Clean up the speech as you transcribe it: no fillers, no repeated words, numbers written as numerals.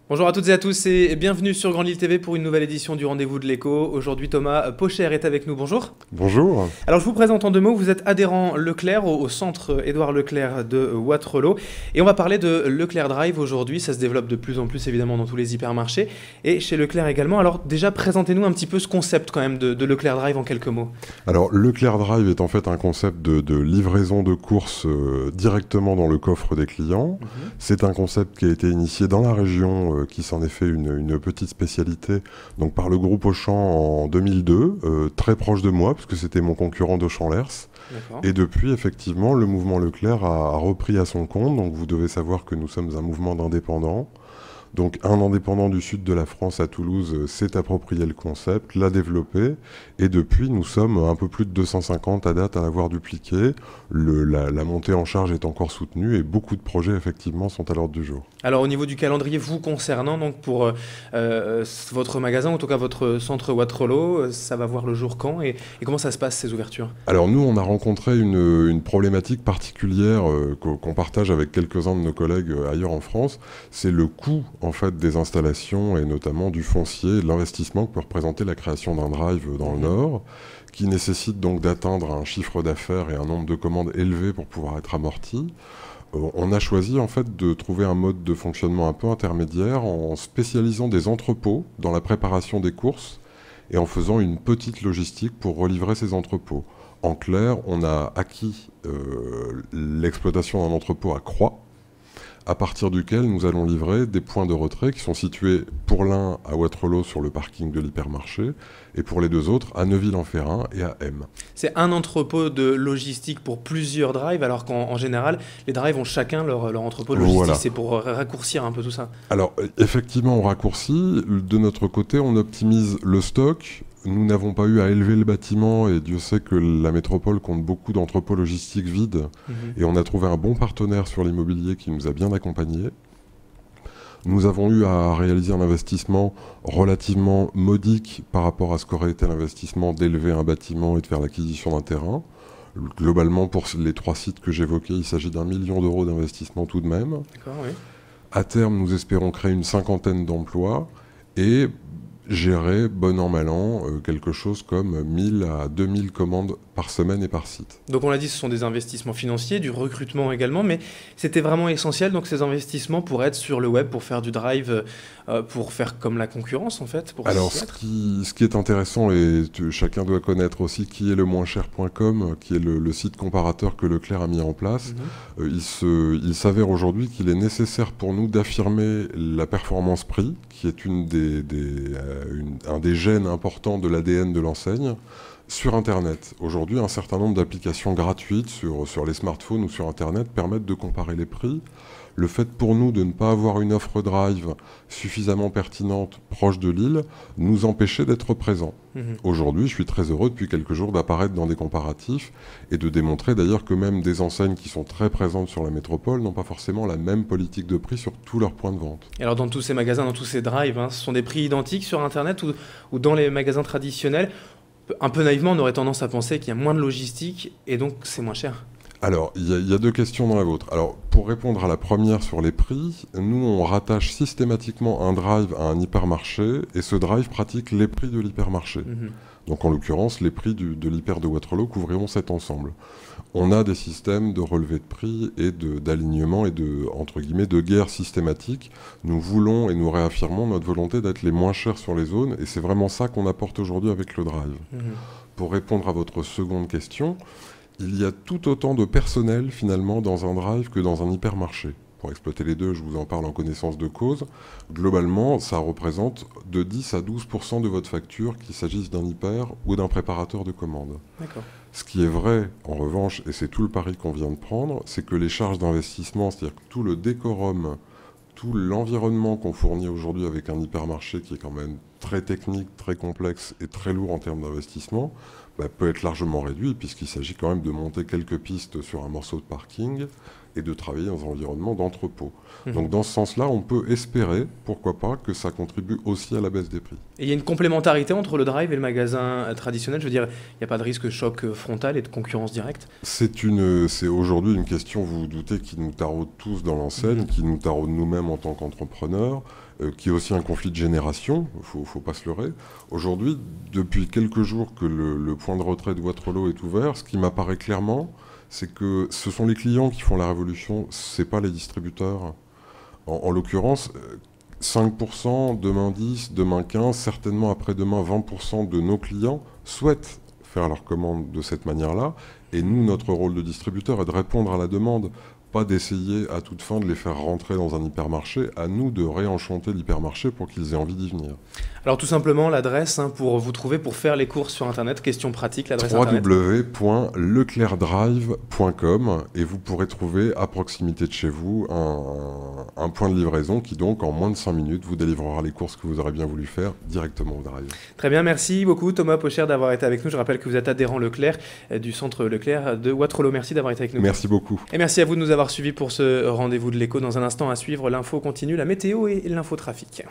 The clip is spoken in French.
Bonjour à toutes et à tous et bienvenue sur Grande Lille TV pour une nouvelle édition du Rendez-vous de l'Écho. Aujourd'hui, Thomas Pocher est avec nous. Bonjour. Bonjour. Alors, je vous présente en deux mots. Vous êtes adhérent Leclerc au centre Édouard Leclerc de Wattrelos. Et on va parler de Leclerc Drive aujourd'hui. Ça se développe de plus en plus évidemment dans tous les hypermarchés et chez Leclerc également. Alors, déjà, présentez-nous un petit peu ce concept quand même de Leclerc Drive en quelques mots. Alors, Leclerc Drive est en fait un concept de livraison de courses directement dans le coffre des clients. C'est un concept qui a été initié dans la région qui s'en est fait une petite spécialité donc par le groupe Auchan en 2002, très proche de moi, parce que c'était mon concurrent d'Auchan-Lers. Et depuis, effectivement, le mouvement Leclerc a repris à son compte. Donc vous devez savoir que nous sommes un mouvement d'indépendants. Donc un indépendant du sud de la France à Toulouse s'est approprié le concept, l'a développé, et depuis nous sommes un peu plus de 250 à date à l'avoir dupliqué. La montée en charge est encore soutenue et beaucoup de projets effectivement sont à l'ordre du jour. Alors au niveau du calendrier vous concernant, donc pour votre magasin, en tout cas votre centre Wattrelos, ça va voir le jour quand et comment ça se passe ces ouvertures? Alors nous on a rencontré une problématique particulière qu'on partage avec quelques-uns de nos collègues ailleurs en France, c'est le coût en fait des installations et notamment du foncier et de l'investissement que peut représenter la création d'un drive dans le Nord, qui nécessite donc d'atteindre un chiffre d'affaires et un nombre de commandes élevé pour pouvoir être amorti. On a choisi en fait de trouver un mode de fonctionnement un peu intermédiaire en spécialisant des entrepôts dans la préparation des courses et en faisant une petite logistique pour relivrer ces entrepôts. En clair, on a acquis l'exploitation d'un entrepôt à Croix, à partir duquel nous allons livrer des points de retrait qui sont situés pour l'un à Wattrelos sur le parking de l'hypermarché et pour les deux autres à Neuville-en-Ferrain et à M. C'est un entrepôt de logistique pour plusieurs drives, alors qu'en général, les drives ont chacun leur entrepôt de logistique. Voilà. C'est pour raccourcir un peu tout ça. Alors, effectivement, on raccourcit. De notre côté, on optimise le stock. Nous n'avons pas eu à élever le bâtiment et Dieu sait que la métropole compte beaucoup d'entrepôts logistiques vides. Et on a trouvé un bon partenaire sur l'immobilier qui nous a bien accompagnés. Nous avons eu à réaliser un investissement relativement modique par rapport à ce qu'aurait été l'investissement d'élever un bâtiment et de faire l'acquisition d'un terrain. Globalement, pour les 3 sites que j'évoquais, il s'agit d'1 million d'euros d'investissement tout de même. D'accord, oui. À terme, nous espérons créer une 50aine d'emplois et gérer, bon an, mal an, quelque chose comme 1000 à 2000 commandes par semaine et par site. Donc on l'a dit, ce sont des investissements financiers, du recrutement également, mais c'était vraiment essentiel, donc ces investissements pour être sur le web, pour faire du drive, pour faire comme la concurrence en fait. Alors ce qui est intéressant, et chacun doit connaître aussi qui est le moincher.com, qui est le site comparateur que Leclerc a mis en place, il s'avère aujourd'hui qu'il est nécessaire pour nous d'affirmer la performance prix, qui est un des gènes importants de l'ADN de l'enseigne, sur Internet. Aujourd'hui, un certain nombre d'applications gratuites sur les smartphones ou sur Internet permettent de comparer les prix. Le fait pour nous de ne pas avoir une offre drive suffisamment pertinente proche de Lille nous empêchait d'être présents. Aujourd'hui, je suis très heureux depuis quelques jours d'apparaître dans des comparatifs et de démontrer d'ailleurs que même des enseignes qui sont très présentes sur la métropole n'ont pas forcément la même politique de prix sur tous leurs points de vente. Et alors dans tous ces magasins, dans tous ces drives, ce sont des prix identiques sur Internet ou dans les magasins traditionnels? Un peu naïvement, on aurait tendance à penser qu'il y a moins de logistique et donc c'est moins cher. Alors, il y a 2 questions dans la vôtre. Alors, pour répondre à la première sur les prix, nous, on rattache systématiquement un drive à un hypermarché et ce drive pratique les prix de l'hypermarché. Donc, en l'occurrence, les prix de l'hyper de Wattrelos couvriront cet ensemble. On a des systèmes de relevé de prix et d'alignement et entre guillemets, de guerre systématique. Nous voulons et nous réaffirmons notre volonté d'être les moins chers sur les zones et c'est vraiment ça qu'on apporte aujourd'hui avec le drive. Pour répondre à votre seconde question, il y a tout autant de personnel finalement dans un drive que dans un hypermarché. Pour exploiter les deux, je vous en parle en connaissance de cause. Globalement, ça représente de 10 à 12% de votre facture, qu'il s'agisse d'un hyper ou d'un préparateur de commande. D'accord. Ce qui est vrai, en revanche, et c'est tout le pari qu'on vient de prendre, c'est que les charges d'investissement, c'est-à-dire que tout le décorum, tout l'environnement qu'on fournit aujourd'hui avec un hypermarché qui est quand même très technique, très complexe et très lourd en termes d'investissement, peut être largement réduit puisqu'il s'agit quand même de monter quelques pistes sur un morceau de parking et de travailler dans un environnement d'entrepôt. Mmh. Donc dans ce sens-là, on peut espérer, pourquoi pas, que ça contribue aussi à la baisse des prix. Et il y a une complémentarité entre le drive et le magasin traditionnel? Je veux dire, il n'y a pas de risque de choc frontal et de concurrence directe? C'est aujourd'hui une question, vous vous doutez, qui nous taraude tous dans l'enseigne, qui nous taraude nous-mêmes en tant qu'entrepreneurs, qui est aussi un conflit de génération, faut pas se leurrer. Aujourd'hui, depuis quelques jours que le point de retrait de Wattrelos est ouvert, ce qui m'apparaît clairement, c'est que ce sont les clients qui font la révolution, c'est pas les distributeurs. En l'occurrence, 5%, demain 10, demain 15, certainement après-demain 20% de nos clients souhaitent faire leurs commandes de cette manière-là. Et nous, notre rôle de distributeur est de répondre à la demande, pas d'essayer à toute fin de les faire rentrer dans un hypermarché. À nous de réenchanter l'hypermarché pour qu'ils aient envie d'y venir. Alors tout simplement, l'adresse pour vous trouver, pour faire les courses sur Internet, question pratique, l'adresse Internet. www.leclercdrive.com et vous pourrez trouver à proximité de chez vous un point de livraison qui donc en moins de 5 minutes vous délivrera les courses que vous aurez bien voulu faire directement au drive. Très bien, merci beaucoup Thomas Pocher d'avoir été avec nous. Je rappelle que vous êtes adhérent Leclerc du centre Leclerc de Wattrelos. Merci d'avoir été avec nous. Merci beaucoup. Et merci à vous de nous avoir suivis pour ce rendez-vous de l'écho. Dans un instant à suivre, l'info continue, la météo et l'infotrafic.